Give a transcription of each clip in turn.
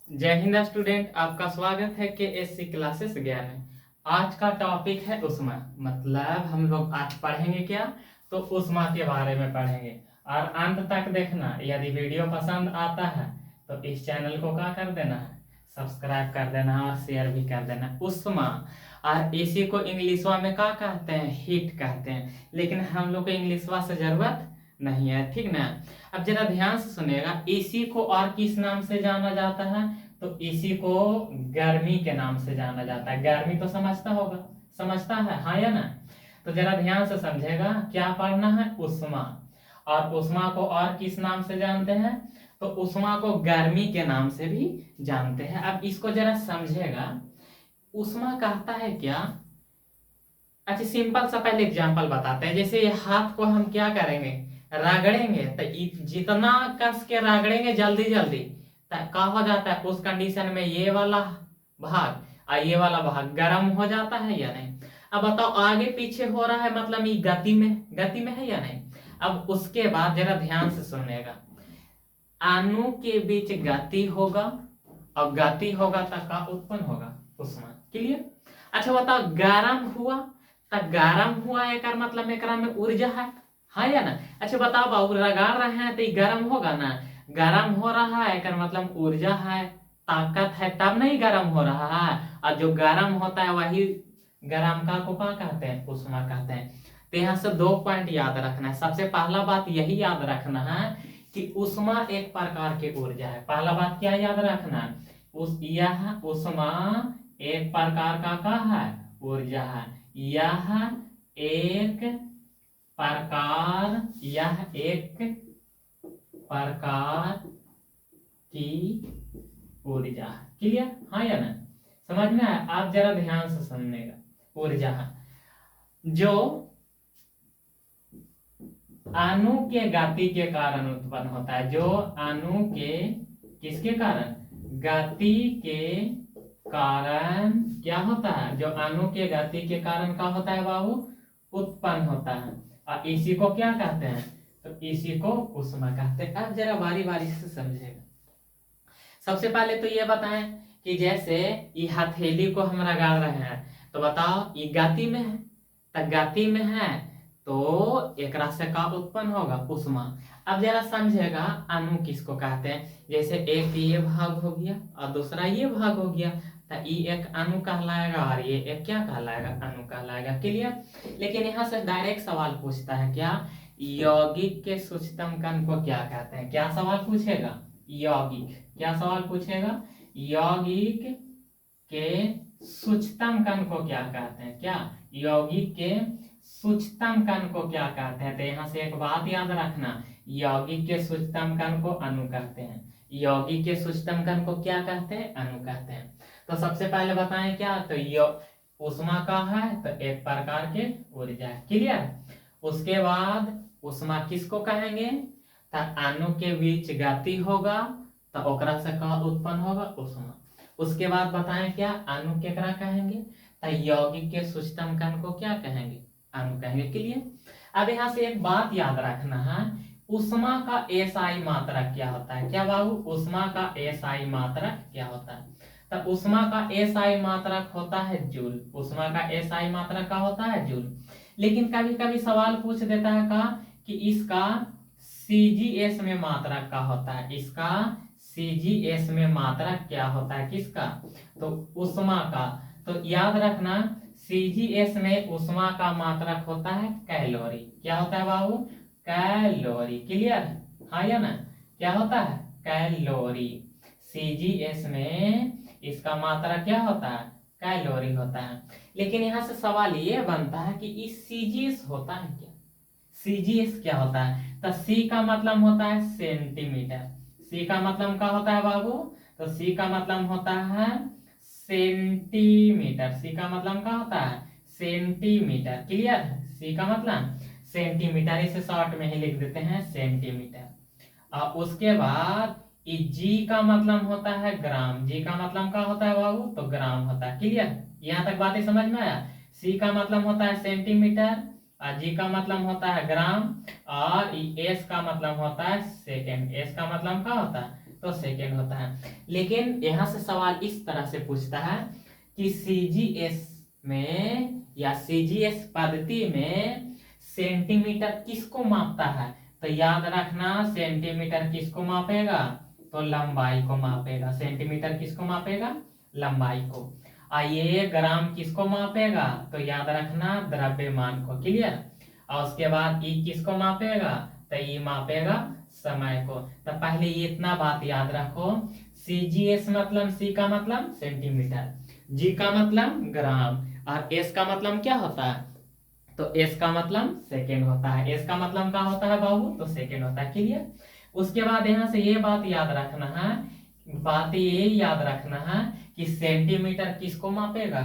जय हिंद स्टूडेंट, आपका स्वागत है के एस सी क्लासेस 11 में। आज का टॉपिक है उष्मा। मतलब हम लोग आज पढ़ेंगे क्या, तो उष्मा के बारे में पढ़ेंगे। और अंत तक देखना। यदि वीडियो पसंद आता है तो इस चैनल को क्या कर देना है, सब्सक्राइब कर देना और शेयर भी कर देना। उष्मा और इसी को इंग्लिशवा में क्या कहते हैं, हीट कहते हैं। लेकिन हम लोग को इंग्लिशवा से जरूरत नहीं है, ठीक ना। अब जरा ध्यान से सुनिएगा, इसी को और किस नाम से जाना जाता है, तो इसी को गर्मी के नाम से जाना जाता है। गर्मी तो समझता होगा, समझता है हाँ या ना। तो जरा ध्यान से समझेगा, क्या पढ़ना है, उष्मा। और उष्मा को और किस नाम से जानते हैं, तो उष्मा को गर्मी के नाम से भी जानते हैं। अब इसको जरा समझेगा, उष्मा कहता है क्या। अच्छा, सिंपल सा पहले एग्जांपल बताते हैं। जैसे ये हाथ को हम क्या करेंगे, रगड़ेंगे, तो जितना कस के रगड़ेंगे जल्दी जल्दी, तो क्या हो जाता है उस कंडीशन में, ये वाला भाग और ये वाला भाग गर्म हो जाता है या नहीं। अब बताओ, आगे पीछे हो रहा है, मतलब ये गति में है या नहीं। अब उसके बाद जरा ध्यान से सुनेगा, अणु के बीच गति होगा और गति होगा तो क्या उत्पन्न होगा, उष्मा। क्लियर। अच्छा बताओ, गरम हुआ तो गरम हुआ एक मतलब एकरा में ऊर्जा है, हाँ या ना। अच्छा बताओ बाबू, रगड़ रहे हैं तो ये गरम होगा ना, गरम हो रहा है एक मतलब ऊर्जा है, ताकत है, तब नहीं गरम हो रहा है। और जो गरम होता है वही गरम का को क्या कहते हैं, उष्मा कहते हैं। तो यहाँ से 2 पॉइंट याद रखना है। सबसे पहला बात यही याद रखना है कि उष्मा एक प्रकार की ऊर्जा है। पहला बात क्या याद रखना है, यह उष्मा एक प्रकार का है, ऊर्जा है। यह एक प्रकार की ऊर्जा है। क्लियर, हाँ या ना, समझ में आया। आप जरा ध्यान से सुनिएगा, ऊर्जा है जो अणु के गति के कारण उत्पन्न होता है। जो अणु के किसके कारण, गति के कारण क्या होता है, जो अणु के गति के कारण क्या होता है बाबू, उत्पन्न होता है। और इसी को क्या कहते हैं, तो इसी को उष्मा कहते हैं। अब जरा बारी बारी से समझेगा। सबसे पहले तो ये बताएं कि जैसे ये हथेली को हम रगड़ रहे हैं, तो बताओ ये गति में है, तो गति में है तो एक से का उत्पन्न होगा, उष्मा। अब जरा समझेगा, अणु किसको कहते हैं। जैसे एक ये भाग हो गया और दूसरा ये भाग हो गया, तो ये एक अणु कहलाएगा और ये एक क्या कहलाएगा, अणु कहलाएगा। क्लियर। लेकिन यहाँ से डायरेक्ट सवाल पूछता है क्या, यौगिक के सूक्ष्मतम कण को क्या कहते हैं। क्या सवाल पूछेगा, यौगिक, क्या सवाल पूछेगा, यौगिक के सूक्ष्मतम कण को क्या कहते हैं। क्या, यौगिक के सूक्ष्मतम कण को क्या कहते हैं। तो यहाँ से एक बात याद रखना, यौगिक के सूक्ष्मतम कण को अणु कहते हैं। यौगिक के सूक्ष्मतम कण को क्या कहते हैं, अणु कहते हैं। तो सबसे पहले बताएं क्या, तो उष्मा का है तो एक प्रकार के ऊर्जा है। क्लियर। उसके बाद उष्मा किसको कहेंगे, तो अणु के बीच गति होगा तो ओकरा से का उत्पन्न होगा, उष्मा। उसके बाद बताएं क्या, अणु केकरा कहेंगे, तो यौगिक के सूक्ष्मतम कण को क्या कहेंगे, अणु कहेंगे। क्लियर। अब यहाँ से एक बात याद रखना है, उष्मा का एसआई मात्रक क्या होता है। क्या बाबू, उष्मा का एसआई मात्रक क्या होता है, तो उष्मा का एसआई मात्रक होता है जूल। उष्मा का एसआई मात्रक का होता है जूल। लेकिन कभी कभी सवाल पूछ देता है का कि इसका सीजीएस में मात्रक का होता है, इसका सीजीएस में मात्रक क्या होता है, किसका, तो उष्मा का। तो याद रखना, सीजीएस में उष्मा का मात्रक होता है कैलोरी। क्या होता है बाबू, कैलोरी। क्लियर, हाँ या ना, क्या होता है, कैलोरी। सीजीएस में इसका मात्रा क्या होता है, कैलोरी होता है। लेकिन यहाँ से सवाल ये बनता है कि इस सीजीएस होता है क्या, सीजीएस क्या होता है। तो सी का मतलब होता है सेंटीमीटर। सी का मतलब क्या होता है बाबू, तो सी का मतलब होता है सेंटीमीटर। सी का मतलब क्या होता है, सेंटीमीटर। क्लियर। सी का मतलब सेंटीमीटर, इसे शॉर्ट में ही लिख देते हैं सेंटीमीटर। और उसके बाद जी का मतलब होता है ग्राम। जी का मतलब क्या होता है बाबू, तो ग्राम होता है। क्लियर, यहाँ तक बातें समझ में आया। सी का मतलब होता है सेंटीमीटर और जी का मतलब होता है ग्राम और एस का मतलब होता है सेकेंड। एस का मतलब क्या होता है, तो सेकेंड होता है। लेकिन यहाँ से सवाल इस तरह से पूछता है कि सीजीएस में या सीजीएस पद्धति में सेंटीमीटर किसको मापता है? तो याद रखना, सेंटीमीटर किसको मापेगा? तो लंबाई को मापेगा। सेंटीमीटर किसको मापेगा? लंबाई को। ये ग्राम किसको मापेगा? तो याद रखना, द्रव्यमान को। क्लियर? और उसके बाद ई किसको मापेगा? तो ई मापेगा समय को। तो पहले ये इतना बात याद रखो, सीजीएस मतलब सी का मतलब सेंटीमीटर, जी का मतलब ग्राम, और एस का मतलब क्या होता है? तो एस का मतलब सेकेंड होता है। एस का मतलब क्या होता है बाबू? तो सेकेंड होता है। क्लियर? उसके बाद यहाँ से ये बात याद रखना है, ये याद रखना है कि सेंटीमीटर किसको मापेगा?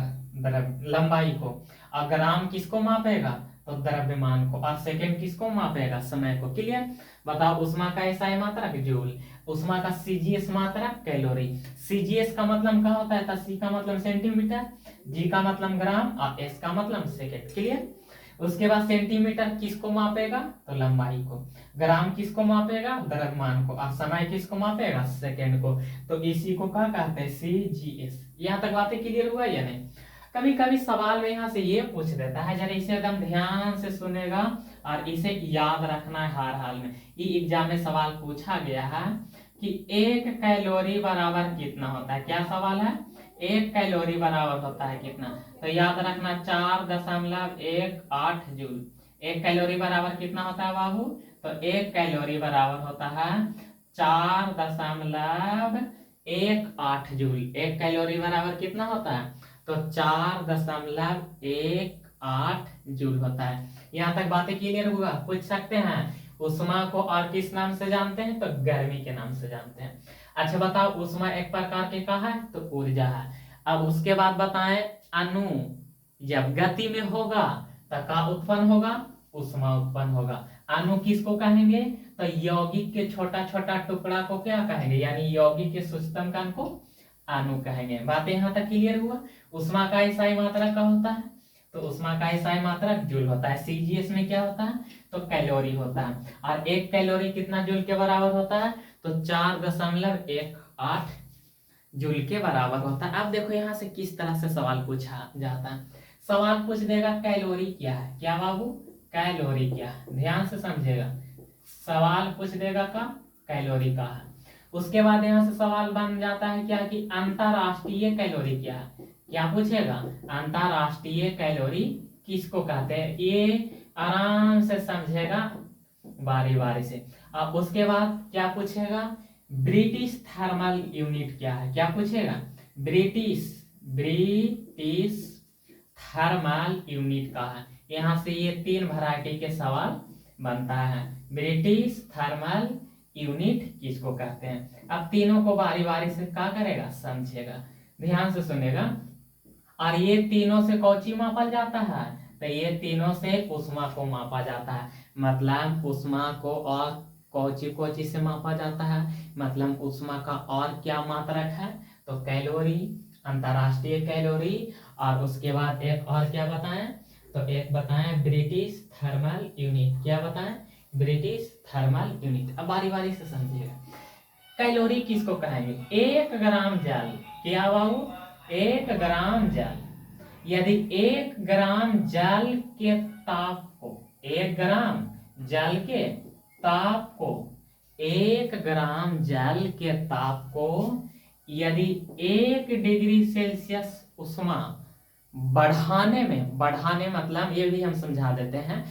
लंबाई को। और ग्राम किसको मापेगा? तो द्रव्यमान को। और सेकेंड किसको मापेगा? समय को। क्लियर? बताओ, उष्मा का एसआई मात्रक जूल, उष्मा का सीजीएस मात्रक कैलोरी। सीजीएस का मतलब क्या होता है? तो सी का मतलब सेंटीमीटर, जी का मतलब ग्राम, और एस का मतलब सेकेंड। क्लियर? उसके बाद सेंटीमीटर किसको मापेगा? तो लंबाई को। ग्राम किसको मापेगा? द्रव्यमान को। और समय किसको मापेगा? सेकेंड को। तो इसी को क्या कहते हैं? सीजीएस। यहाँ तक बातें क्लियर हुआ या नहीं? कभी कभी सवाल में यहाँ से ये पूछ देता है, जरा इसे एकदम ध्यान से सुनेगा और इसे याद रखना है हर हाल में। ये एग्जाम में सवाल पूछा गया है कि 1 कैलोरी बराबर कितना होता है? क्या सवाल है? 1 कैलोरी बराबर होता है कितना? तो याद रखना 4.18 जूल। 1 कैलोरी बराबर कितना होता है बाबू? तो 1 कैलोरी बराबर होता है 4.18 जूल। 1 कैलोरी बराबर कितना होता है? तो 4.18 जूल होता है। यहाँ तक बातें क्लियर हुआ? पूछ सकते हैं उष्मा को और किस नाम से जानते हैं? तो गर्मी के नाम से जानते हैं। अच्छा बताओ, उष्मा एक प्रकार के का है? तो ऊर्जा है। अब उसके बाद बताएं, अणु जब गति में होगा तो क्या उत्पन्न होगा? उष्मा उत्पन्न होगा। अणु किसको कहेंगे? तो यौगिक के छोटा छोटा टुकड़ा को क्या कहेंगे? यानी यौगिक के सूक्ष्म कण को अणु कहेंगे। बातें यहाँ तक क्लियर हुआ? उष्मा का एसआई मात्रक क्या होता है? तो उष्मा का एसआई मात्रक जूल होता है। सीजीएस में क्या होता है? तो कैलोरी होता है। और 1 कैलोरी कितना जूल के बराबर होता है? तो 4.18 जूल के बराबर होता है। अब देखो यहाँ से किस तरह से सवाल पूछा जाता है। सवाल पूछ देगा कैलोरी क्या है? क्या बाबू? कैलोरी क्या है? ध्यान से समझेगा। सवाल पूछ देगा का कैलोरी का है। उसके बाद यहाँ से सवाल बन जाता है क्या कि अंतरराष्ट्रीय कैलोरी क्या है? क्या पूछेगा? अंतरराष्ट्रीय कैलोरी किसको कहते हैं? ये आराम से समझेगा बारी बारी से। अब उसके बाद क्या पूछेगा? ब्रिटिश थर्मल यूनिट क्या है? क्या पूछेगा? ब्रिटिश थर्मल यूनिट का है। यहाँ से ये 3 वैरायटी के सवाल बनता है। ब्रिटिश थर्मल यूनिट किसको कहते हैं? अब तीनों को बारी बारी से क्या करेगा? समझेगा, ध्यान से सुनेगा। और ये तीनों से कौची मापा जाता है? तो ये तीनों से उष्मा को मापा जाता है। मतलब उष्मा को और कौची से मापा जाता है? मतलब उष्मा का और क्या मात्रक है? तो कैलोरी, अंतरराष्ट्रीय कैलोरी, और उसके बाद एक और क्या बताएं? तो एक बताएं ब्रिटिश थर्मल यूनिट। क्या बताएं? British thermal unit. अब बारी बारी से समझिएगा। कैलोरी किसको कहेंगे? 1 ग्राम जल। क्या बाबू? 1 ग्राम जल। यदि 1 ग्राम जल के ताप को, 1 ग्राम जल के ताप को, 1 ग्राम जल के ताप को यदि 1 डिग्री सेल्सियस उष्मा बढ़ाने मतलब ये भी हम समझा देते हैं,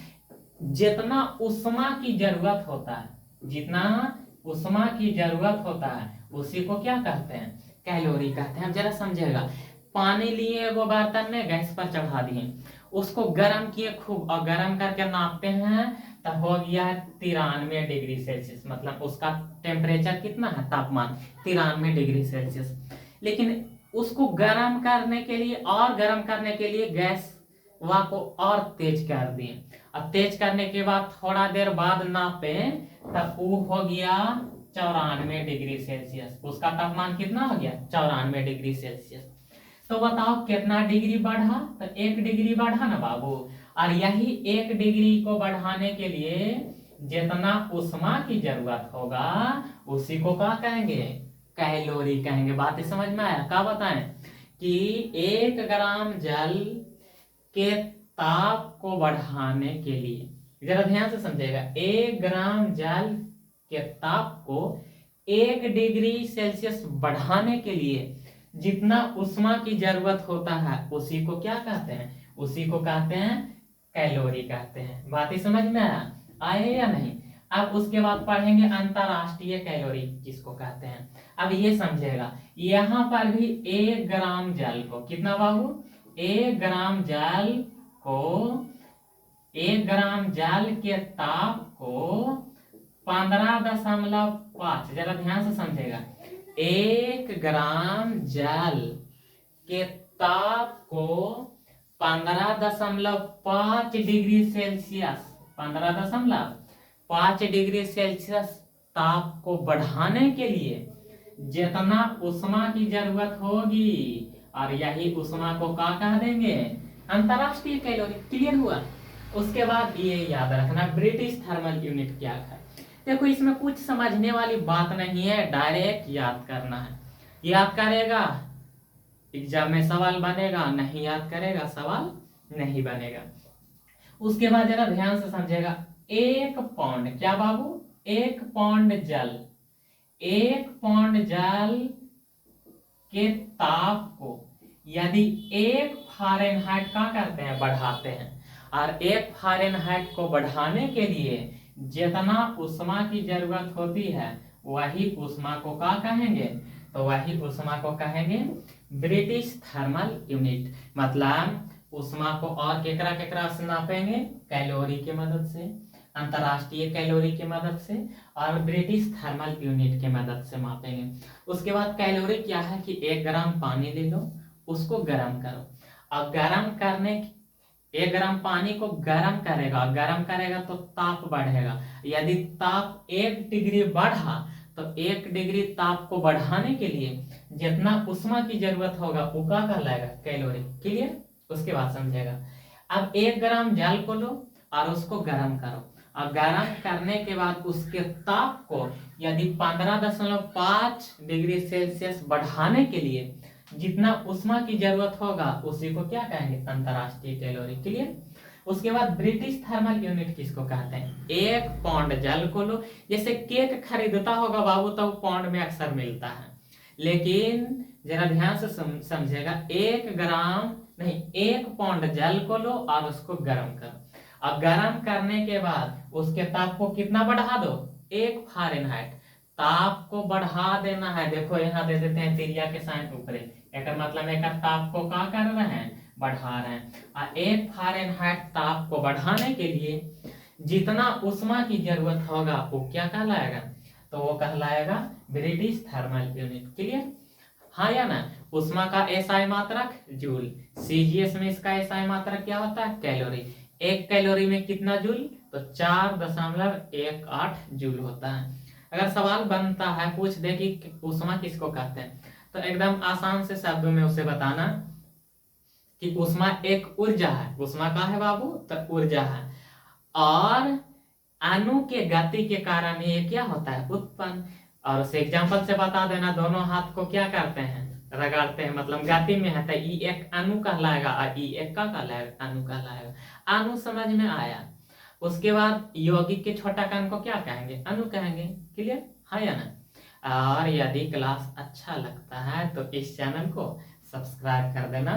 जितना उष्मा की जरूरत होता है, जितना उष्मा की जरूरत होता है उसी को क्या कहते हैं? कैलोरी कहते हैं। अब जरा समझेगा। पानी लिए एगो बर्तन में, गैस पर चढ़ा दिए, उसको गर्म किए खूब, और गर्म करके नापते हैं तो हो गया 93 डिग्री सेल्सियस। मतलब उसका टेम्परेचर कितना है? तापमान 93 डिग्री सेल्सियस। लेकिन उसको गर्म करने के लिए और गर्म करने के लिए गैस वह को और तेज कर दिए। अब तेज करने के बाद थोड़ा देर बाद नापे तब वो हो गया 94 डिग्री सेल्सियस। उसका तापमान कितना हो गया? 94 डिग्री सेल्सियस। तो बताओ कितना डिग्री बढ़ा? तो 1 डिग्री बढ़ा ना बाबू। और यही 1 डिग्री को बढ़ाने के लिए जितना उष्मा की जरूरत होगा उसी को क्या कहेंगे, कैलोरी कहेंगे। बात समझ में आया? क्या बताएं कि 1 ग्राम जल के ताप को बढ़ाने के लिए, जरा ध्यान से समझेगा, 1 ग्राम जल के ताप को 1 डिग्री सेल्सियस बढ़ाने के लिए जितना उष्मा की जरूरत होता है उसी को क्या कहते हैं, उसी को कहते हैं कैलोरी कहते हैं। बात ही समझ में आए या नहीं? अब उसके बाद पढ़ेंगे अंतरराष्ट्रीय कैलोरी किसको कहते हैं। अब ये समझेगा, यहाँ पर भी 1 ग्राम जल को, कितना बाबू, 1 ग्राम जल को, 1 ग्राम जल के ताप को 15.5, जरा ध्यान से समझेगा, 1 ग्राम जल के ताप को 15.5 डिग्री सेल्सियस, 15.5 डिग्री सेल्सियस ताप को बढ़ाने के लिए जितना उष्मा की जरूरत होगी, और यही उष्मा को क्या कह देंगे, अंतरराष्ट्रीय कैलोरी। क्लियर हुआ? उसके बाद ये याद रखना ब्रिटिश थर्मल यूनिट क्या है। देखो इसमें कुछ समझने वाली बात नहीं है, डायरेक्ट याद करना है। याद करेगा एग्जाम में सवाल बनेगा, नहीं याद करेगा सवाल नहीं बनेगा। उसके बाद जरा ध्यान से समझेगा, 1 पाउंड, क्या बाबू, 1 पाउंड जल, 1 पाउंड जल के ताप को यदि 1 फारेनहाइट का करते हैं, बढ़ाते हैं, और 1 फारेनहाइट को बढ़ाने के लिए जितना उष्मा की जरूरत होती है वही उष्मा को क्या कहेंगे, तो वही उष्मा को कहेंगे ब्रिटिश थर्मल यूनिट। मतलब उष्मा को और केकरा केकरा से नापेंगे, कैलोरी की मदद से, अंतरराष्ट्रीय कैलोरी की मदद से, और ब्रिटिश थर्मल यूनिट की मदद से मापेंगे। उसके बाद कैलोरी क्या है कि 1 ग्राम पानी ले लो, उसको गर्म करो, और गर्म करने 1 ग्राम पानी को गर्म करेगा तो ताप बढ़ेगा। यदि ताप 1 डिग्री बढ़ा तो 1 डिग्री ताप को बढ़ाने के लिए जितना उष्मा की जरूरत होगा वो क्या कहलाएगा, कैलोरी। क्लियर? उसके बाद समझेगा। अब 1 ग्राम जल को लो और उसको गर्म करो, और गर्म करने के बाद उसके ताप को यदि 15.5 डिग्री सेल्सियस बढ़ाने के लिए जितना उष्मा की जरूरत होगा उसी को क्या कहेंगे, अंतरराष्ट्रीय कैलोरी। क्लियर? उसके बाद ब्रिटिश थर्मल यूनिट किसको कहते हैं, 1 पाउंड जल को लो, जैसे केक खरीदता होगा बाबू तो पाउंड में अक्सर मिलता है, लेकिन जरा ध्यान से समझेगा, 1 पाउंड जल को लो और उसको गर्म करो, अब गर्म करने के बाद उसके ताप को कितना बढ़ा दो, 1 फारेनहाइट। ताप को बढ़ा देना है, देखो यहाँ दे देते हैं तिरिया के साइन ऊपरे, एक मतलब एक ताप को क्या कर रहे हैं, बढ़ा रहे हैं। और 1 फारेनहाइट ताप को बढ़ाने के लिए जितना उष्मा की जरूरत होगा वो क्या कहलाएगा, तो वो कहलाएगा ब्रिटिश थर्मल यूनिट। क्लियर? हाँ या ना? उष्मा का एसआई मात्रक जूल, सीजीएस में इसका एसआई मात्रक क्या होता है, कैलोरी। 1 कैलोरी में कितना जूल, तो 4.18 जूल होता है। अगर सवाल बनता है पूछ दे कि उष्मा किसको कहते हैं, तो एकदम आसान से शब्दों में उसे बताना कि उष्मा एक ऊर्जा है। उष्मा का है बाबू, तो ऊर्जा है, और अणु के गति के कारण ये क्या होता है, उत्पन्न। और उसे एग्जांपल से बता देना, दोनों हाथ को क्या करते हैं, रगड़ते हैं, मतलब गति में है, तो ई एक अणु कहलाएगा और ई एक का कहलाएगा, अणु कहलाएगा। अणु समझ में आया? उसके बाद यौगिक के छोटा कण को क्या कहेंगे, अणु कहेंगे। क्लियर? हाँ या ना? और यदि क्लास अच्छा लगता है तो इस चैनल को सब्सक्राइब कर देना।